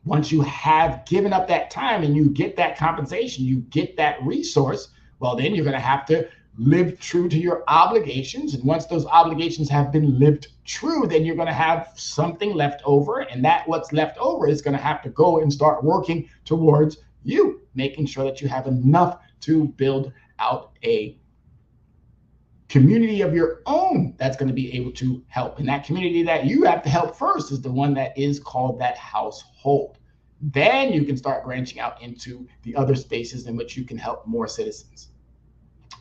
Once you have given up that time and you get that compensation, you get that resource, well, then you're going to have to live true to your obligations. And once those obligations have been lived true, then you're going to have something left over. And that what's left over is going to have to go and start working towards you, making sure that you have enough to build out a community of your own that's going to be able to help. And that community that you have to help first is the one that is called that household. Then you can start branching out into the other spaces in which you can help more citizens.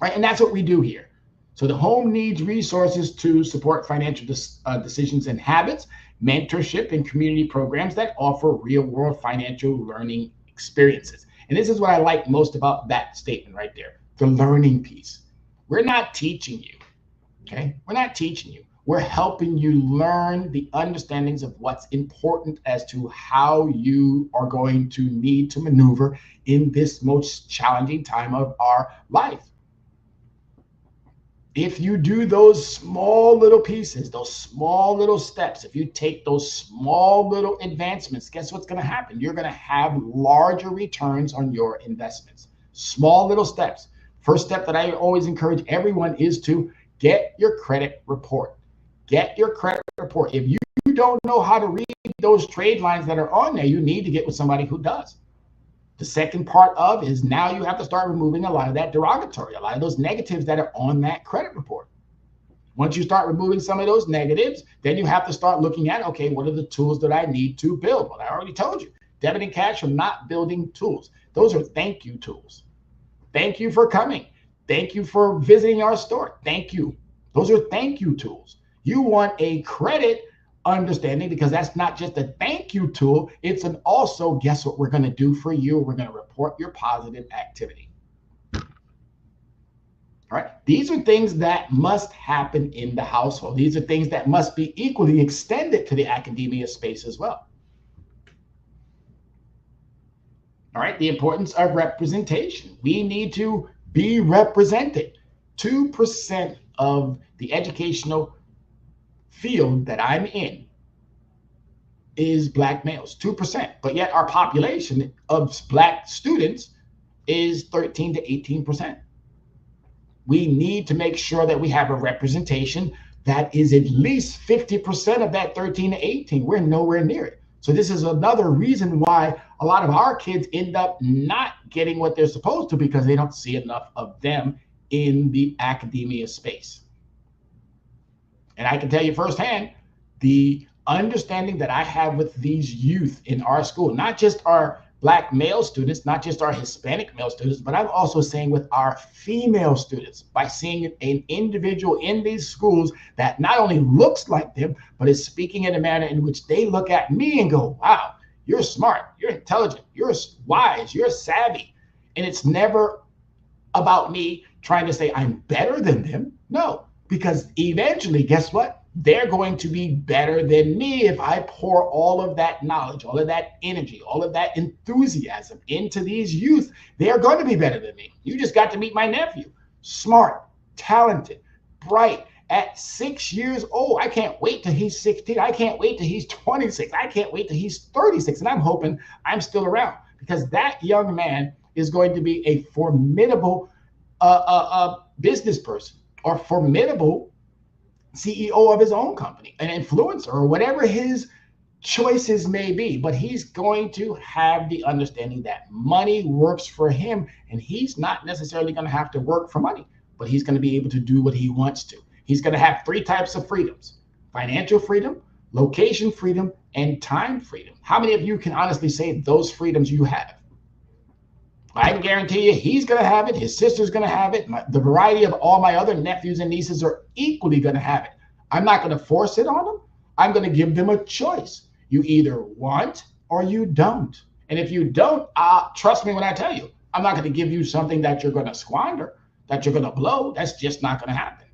Right? And that's what we do here. So the home needs resources to support financial decisions and habits, mentorship, and community programs that offer real-world financial learning experiences. And this is what I like most about that statement right there, the learning piece. We're not teaching you, okay? We're not teaching you. We're helping you learn the understandings of what's important as to how you are going to need to maneuver in this most challenging time of our life. If you do those small little pieces, those small little steps, if you take those small little advancements, guess what's going to happen? You're going to have larger returns on your investments. Small little steps. First step that I always encourage everyone is to get your credit report. Get your credit report. If you don't know how to read those trade lines that are on there, you need to get with somebody who does. The second part of is now you have to start removing a lot of that derogatory, a lot of those negatives that are on that credit report. Once you start removing some of those negatives, then you have to start looking at, okay, what are the tools that I need to build? Well, I already told you, debit and cash are not building tools. Those are thank you tools. Thank you for coming. Thank you for visiting our store. Thank you. Those are thank you tools. You want a credit understanding, because that's not just a thank you tool, it's an also, guess what we're going to do for you? We're going to report your positive activity. All right. These are things that must happen in the household. These are things that must be equally extended to the academia space as well. All right. The importance of representation. We need to be represented. 2% of the educational field that I'm in is Black males, 2%, but yet our population of Black students is 13 to 18%. We need to make sure that we have a representation that is at least 50% of that 13 to 18. We're nowhere near it. So this is another reason why a lot of our kids end up not getting what they're supposed to, because they don't see enough of them in the academia space. And I can tell you firsthand, the understanding that I have with these youth in our school, not just our Black male students, not just our Hispanic male students, but I'm also saying with our female students, by seeing an individual in these schools that not only looks like them, but is speaking in a manner in which they look at me and go, wow, you're smart, you're intelligent, you're wise, you're savvy. And it's never about me trying to say I'm better than them. No, because eventually, guess what? They're going to be better than me if I pour all of that knowledge, all of that energy, all of that enthusiasm into these youth. They're going to be better than me. You just got to meet my nephew. Smart, talented, bright, at 6 years old. I can't wait till he's 16. I can't wait till he's 26. I can't wait till he's 36. And I'm hoping I'm still around, because that young man is going to be a formidable business person, or formidable CEO of his own company, an influencer, or whatever his choices may be. But he's going to have the understanding that money works for him, and he's not necessarily going to have to work for money, but he's going to be able to do what he wants to. He's going to have 3 types of freedoms: financial freedom, location freedom, and time freedom. How many of you can honestly say those freedoms you have? I can guarantee you he's going to have it. His sister's going to have it. The variety of all my other nephews and nieces are equally going to have it. I'm not going to force it on them. I'm going to give them a choice. You either want or you don't. And if you don't, trust me when I tell you, I'm not going to give you something that you're going to squander, that you're going to blow. That's just not going to happen.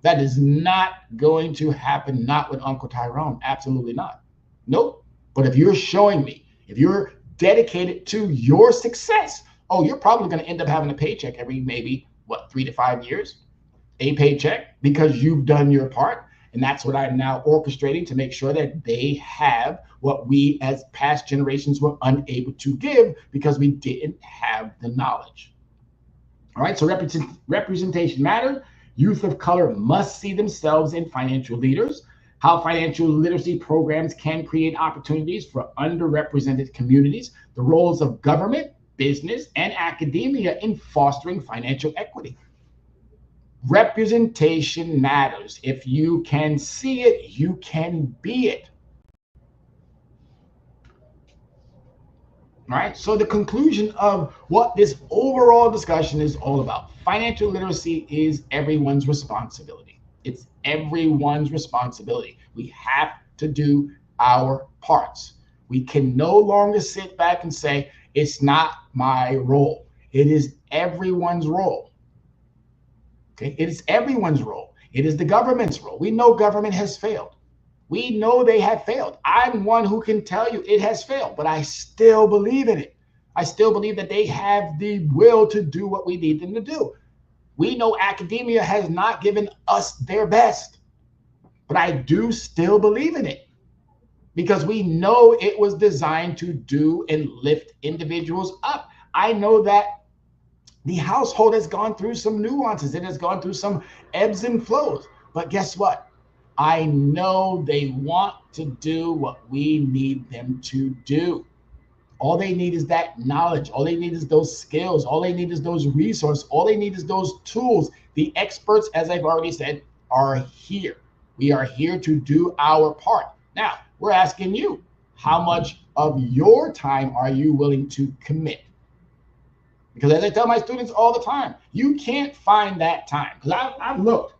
That is not going to happen, not with Uncle Tyrone. Absolutely not. Nope. But if you're showing me, if you're dedicated to your success, oh, you're probably going to end up having a paycheck every maybe, 3 to 5 years, a paycheck, because you've done your part. And that's what I'm now orchestrating to make sure that they have what we as past generations were unable to give because we didn't have the knowledge. All right, so representation matters. Youth of color must see themselves in financial leaders. How financial literacy programs can create opportunities for underrepresented communities. The roles of government, business, and academia in fostering financial equity. Representation matters. If you can see it, you can be it. All right, so the conclusion of what this overall discussion is all about: financial literacy is everyone's responsibility. It's everyone's responsibility. We have to do our parts. We can no longer sit back and say, it's not my role. It is everyone's role. Okay, it is everyone's role. It is the government's role. We know government has failed. We know they have failed. I'm one who can tell you it has failed, but I still believe in it. I still believe that they have the will to do what we need them to do. We know academia has not given us their best, but I do still believe in it because we know it was designed to do and lift individuals up. I know that the household has gone through some nuances. It has gone through some ebbs and flows, but guess what? I know they want to do what we need them to do. All they need is that knowledge. All they need is those skills. All they need is those resources. All they need is those tools. The experts, as I've already said, are here. We are here to do our part. Now, we're asking you, how much of your time are you willing to commit? Because as I tell my students all the time, you can't find that time. Because I've looked.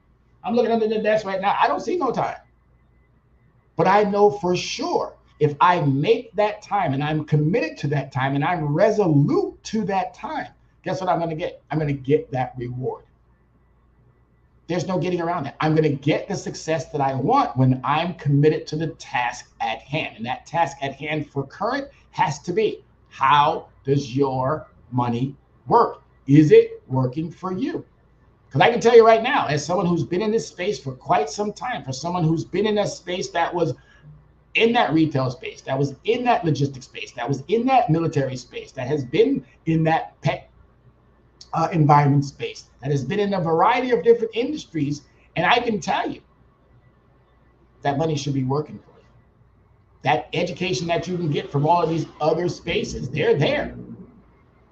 I'm looking under the desk right now. I don't see no time. But I know for sure if I make that time and I'm committed to that time and I'm resolute to that time, guess what I'm going to get? I'm going to get that reward. There's no getting around that. I'm going to get the success that I want when I'm committed to the task at hand. And that task at hand for current has to be, how does your money work? Is it working for you? Because I can tell you right now, as someone who's been in this space for quite some time, for someone who's been in a space that was in that retail space, that was in that logistics space, that was in that military space, that has been in that pet environment space, that has been in a variety of different industries, and I can tell you that money should be working for you. That education that you can get from all of these other spaces, they're there.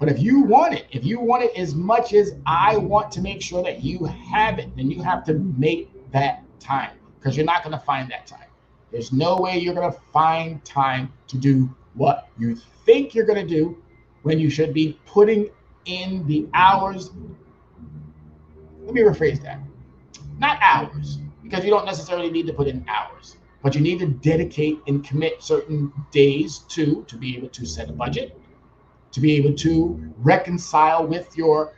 But if you want it as much as I want to make sure that you have it, then you have to make that time, because you're not going to find that time. There's no way you're going to find time to do what you think you're going to do when you should be putting in the hours. Let me rephrase that. Not hours, because you don't necessarily need to put in hours, but you need to dedicate and commit certain days to be able to set a budget, to be able to reconcile with your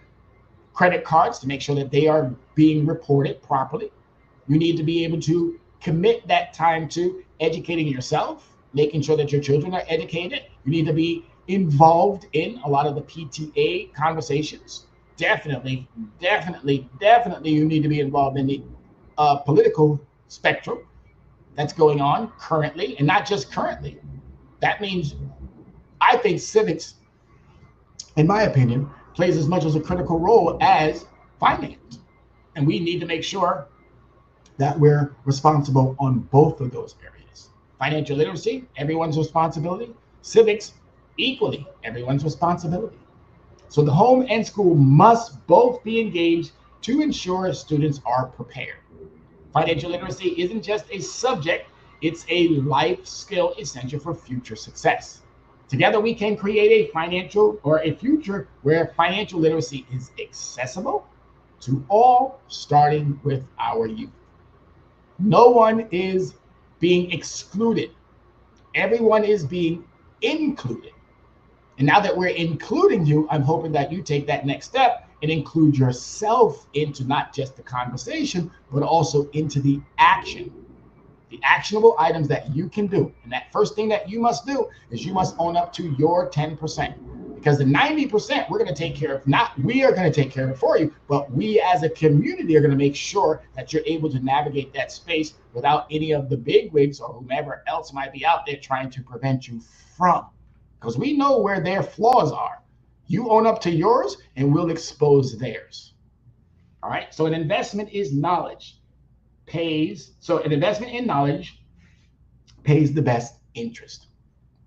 credit cards to make sure that they are being reported properly. You need to be able to commit that time to educating yourself, making sure that your children are educated. You need to be involved in a lot of the PTA conversations. Definitely, you need to be involved in the political spectrum that's going on currently, and not just currently. That means, I think civics, in my opinion, plays as much as a critical role as finance. And we need to make sure that we're responsible on both of those areas. Financial literacy, everyone's responsibility. Civics, equally everyone's responsibility. So the home and school must both be engaged to ensure students are prepared. Financial literacy isn't just a subject, it's a life skill essential for future success. Together we can create a financial or a future where financial literacy is accessible to all, starting with our youth. No one is being excluded. Everyone is being included. And now that we're including you, I'm hoping that you take that next step and include yourself into not just the conversation, but also into the action, the actionable items that you can do. And that first thing that you must do is you must own up to your 10%. Because the 90% we're going to take care of, not we are going to take care of it for you, but we as a community are going to make sure that you're able to navigate that space without any of the bigwigs or whomever else might be out there trying to prevent you from. Because we know where their flaws are. You own up to yours and we'll expose theirs. All right. So an investment is knowledge pays. So an investment in knowledge pays the best interest.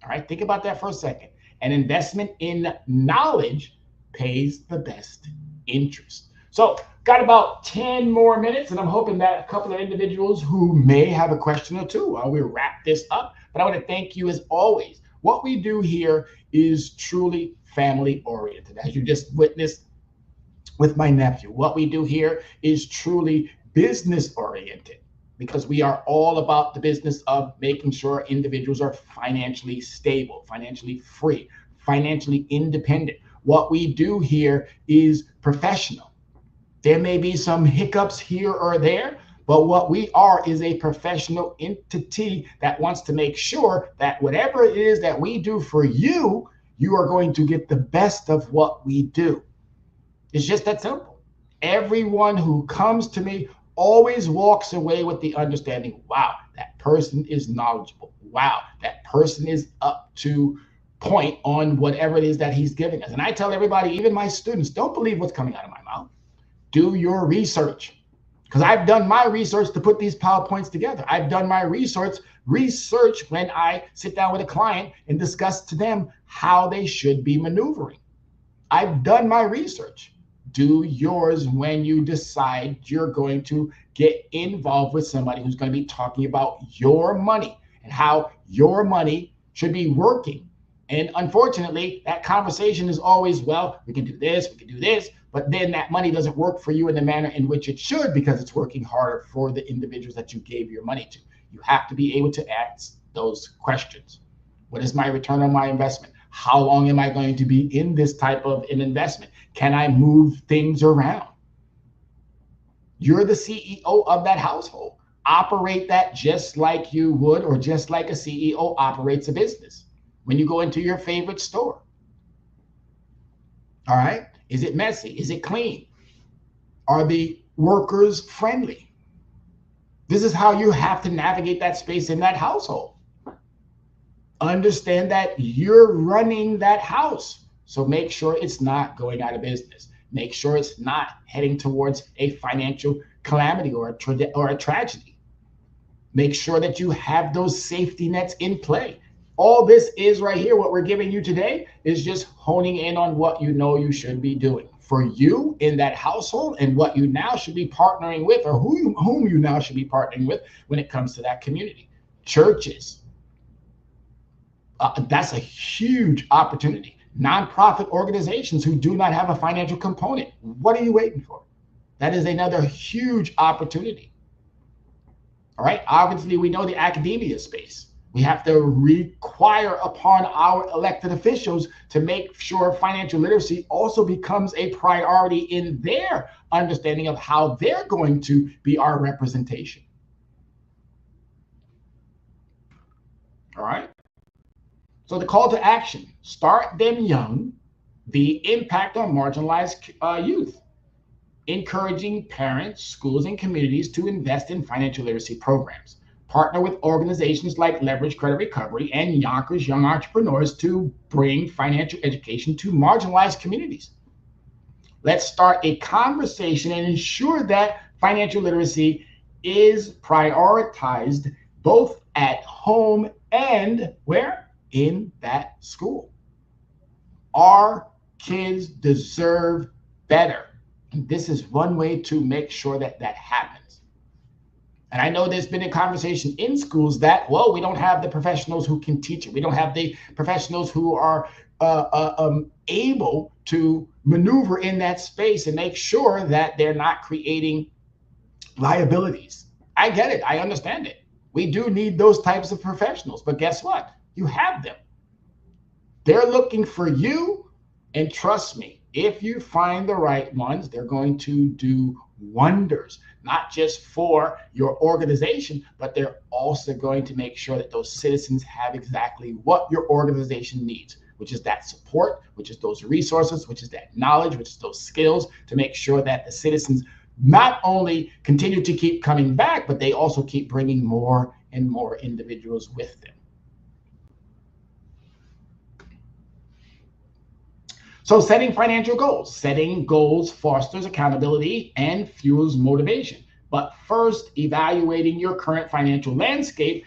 All right. Think about that for a second. An investment in knowledge pays the best interest. So got about 10 more minutes, and I'm hoping that a couple of individuals who may have a question or two while we wrap this up. But I want to thank you as always. What we do here is truly family oriented. As you just witnessed with my nephew, what we do here is truly business oriented, because we are all about the business of making sure individuals are financially stable, financially free, financially independent. What we do here is professional. There may be some hiccups here or there, but what we are is a professional entity that wants to make sure that whatever it is that we do for you, you are going to get the best of what we do. It's just that simple. Everyone who comes to me always walks away with the understanding, wow, that person is knowledgeable. Wow, that person is up to point on whatever it is that he's giving us. And I tell everybody, even my students, don't believe what's coming out of my mouth. Do your research. Because I've done my research to put these PowerPoints together. I've done my research when I sit down with a client and discuss to them how they should be maneuvering. I've done my research. Do yours when you decide you're going to get involved with somebody who's going to be talking about your money and how your money should be working. And unfortunately, that conversation is always, well, we can do this, but then that money doesn't work for you in the manner in which it should, because it's working harder for the individuals that you gave your money to. You have to be able to ask those questions. What is my return on my investment? How long am I going to be in this type of an investment? Can I move things around? You're the CEO of that household. Operate that just like you would, or just like a CEO operates a business. When you go into your favorite store, all right? Is it messy? Is it clean? Are the workers friendly? This is how you have to navigate that space in that household. Understand that you're running that house. So make sure it's not going out of business. Make sure it's not heading towards a financial calamity or a tragedy. Make sure that you have those safety nets in play. All this is right here, what we're giving you today, is just honing in on what you know you should be doing for you in that household, and what you now should be partnering with, or whom you now should be partnering with when it comes to that community. Churches, that's a huge opportunity. Nonprofit organizations who do not have a financial component. What are you waiting for? That is another huge opportunity. All right. Obviously, we know the academia space. We have to require upon our elected officials to make sure financial literacy also becomes a priority in their understanding of how they're going to be our representation. All right. So the call to action, start them young, the impact on marginalized youth, encouraging parents, schools, and communities to invest in financial literacy programs. Partner with organizations like Levrage Credit Recovery and Yonkers Young Entrepreneurs to bring financial education to marginalized communities. Let's start a conversation and ensure that financial literacy is prioritized both at home and where? In that school. Our kids deserve better. And this is one way to make sure that that happens. And I know there's been a conversation in schools that, well, we don't have the professionals who can teach it. We don't have the professionals who are able to maneuver in that space and make sure that they're not creating liabilities. I get it. I understand it. We do need those types of professionals. But guess what? You have them. They're looking for you. And trust me, if you find the right ones, they're going to do wonders, not just for your organization, but they're also going to make sure that those citizens have exactly what your organization needs, which is that support, which is those resources, which is that knowledge, which is those skills to make sure that the citizens not only continue to keep coming back, but they also keep bringing more and more individuals with them. So setting financial goals. Setting goals fosters accountability and fuels motivation. But first, evaluating your current financial landscape,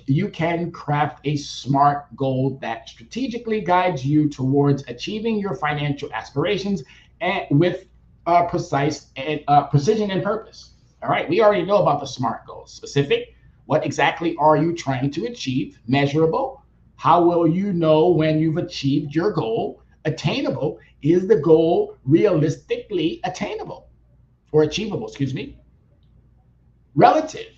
you can craft a SMART goal that strategically guides you towards achieving your financial aspirations and with precision and purpose. All right, we already know about the SMART goals. Specific, what exactly are you trying to achieve? Measurable, how will you know when you've achieved your goal? Attainable, is the goal realistically attainable or achievable, excuse me? Relative,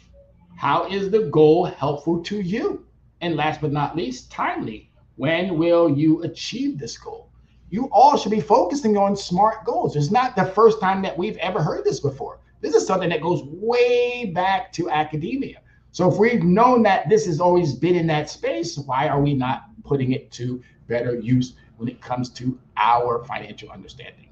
how is the goal helpful to you? And last but not least, timely, when will you achieve this goal? You all should be focusing on SMART goals. It's not the first time that we've ever heard this before. This is something that goes way back to academia. So if we've known that this has always been in that space, why are we not putting it to better use when it comes to our financial understanding?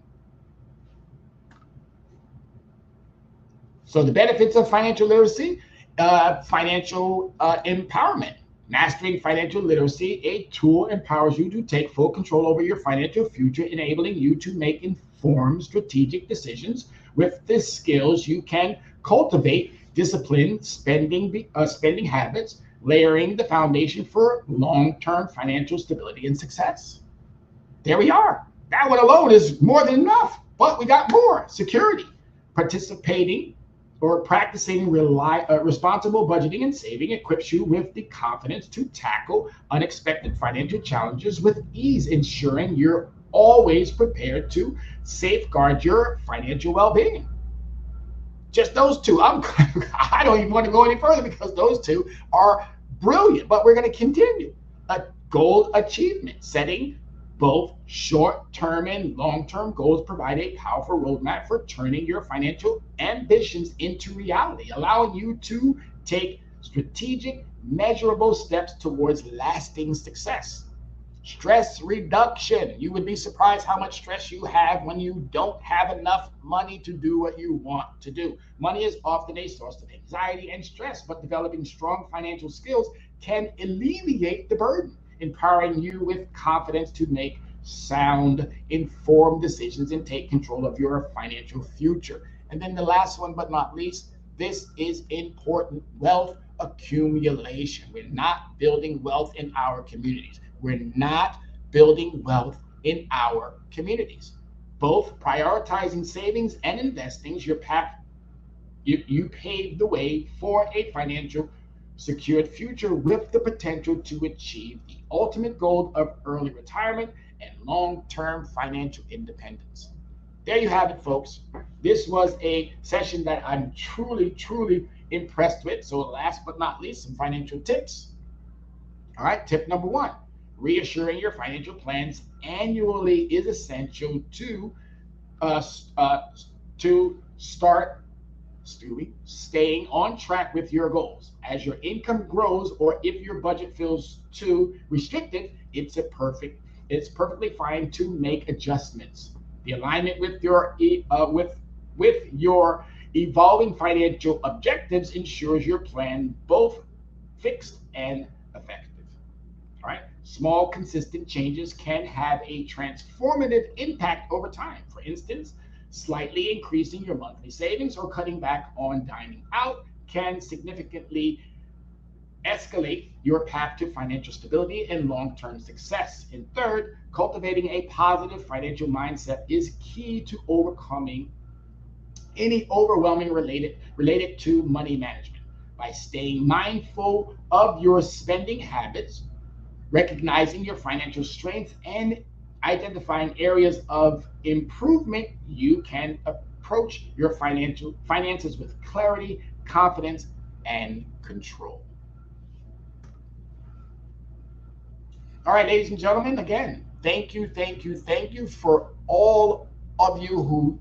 So the benefits of financial literacy, financial empowerment. Mastering financial literacy, a tool empowers you to take full control over your financial future, enabling you to make informed strategic decisions. With the skills, you can cultivate disciplined spending habits, layering the foundation for long-term financial stability and success. There we are. That one alone is more than enough, but we got more. Security, participating or practicing responsible budgeting and saving equips you with the confidence to tackle unexpected financial challenges with ease, ensuring you're always prepared to safeguard your financial well-being. Just those two. I don't even want to go any further because those two are brilliant, but we're going to continue. A goal achievement, setting both short-term and long-term goals provide a powerful roadmap for turning your financial ambitions into reality, allowing you to take strategic, measurable steps towards lasting success. Stress reduction. You would be surprised how much stress you have when you don't have enough money to do what you want to do. Money is often a source of anxiety and stress, but developing strong financial skills can alleviate the burden, empowering you with confidence to make sound, informed decisions and take control of your financial future. And then the last one, but not least, this is important: wealth accumulation. We're not building wealth in our communities. We're not building wealth in our communities. Both prioritizing savings and investing, you pave the way for a financial secured future with the potential to achieve the ultimate goal of early retirement and long-term financial independence. There you have it, folks. This was a session that I'm truly, truly impressed with. So last but not least, some financial tips. All right, tip number one, reassuring your financial plans annually is essential uh, uh, to start staying on track with your goals. As your income grows, or if your budget feels too restricted, it's perfectly fine to make adjustments. The alignment with your evolving financial objectives ensures your plan both fixed and effective. All right. Small, consistent changes can have a transformative impact over time. For instance, slightly increasing your monthly savings or cutting back on dining out can significantly escalate your path to financial stability and long term success. And third, cultivating a positive financial mindset is key to overcoming any overwhelming related to money management. By staying mindful of your spending habits, recognizing your financial strength, and identifying areas of improvement, you can approach your finances with clarity, confidence, and control. All right, ladies and gentlemen, again, thank you for all of you who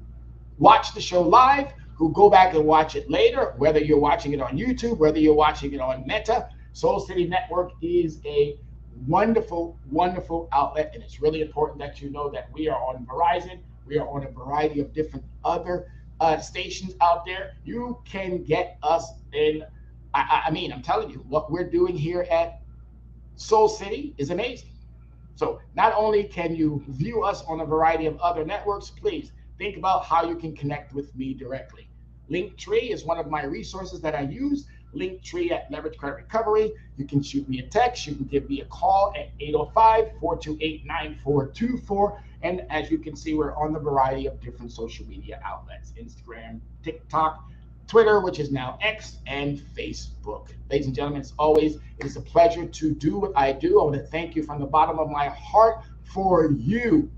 watch the show live, who go back and watch it later, whether you're watching it on YouTube, whether you're watching it on Meta. Soul City Network is a wonderful outlet, and it's really important that you know that we are on Verizon. We are on a variety of different other stations out there. You can get us in. I mean, I'm telling you, what we're doing here at Soul City is amazing. So not only can you view us on a variety of other networks, please think about how you can connect with me directly. Linktree is one of my resources that I use. Linktree at Leverage Credit Recovery. You can shoot me a text. You can give me a call at 805-428-9424. And as you can see, we're on the variety of different social media outlets: Instagram, TikTok, Twitter, which is now X, and Facebook. Ladies and gentlemen, as always, it is a pleasure to do what I do. I want to thank you from the bottom of my heart for you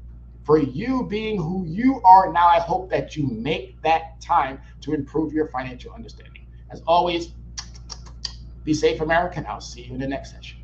being who you are now. I hope that you make that time to improve your financial understanding. As always, be safe, America, and I'll see you in the next session.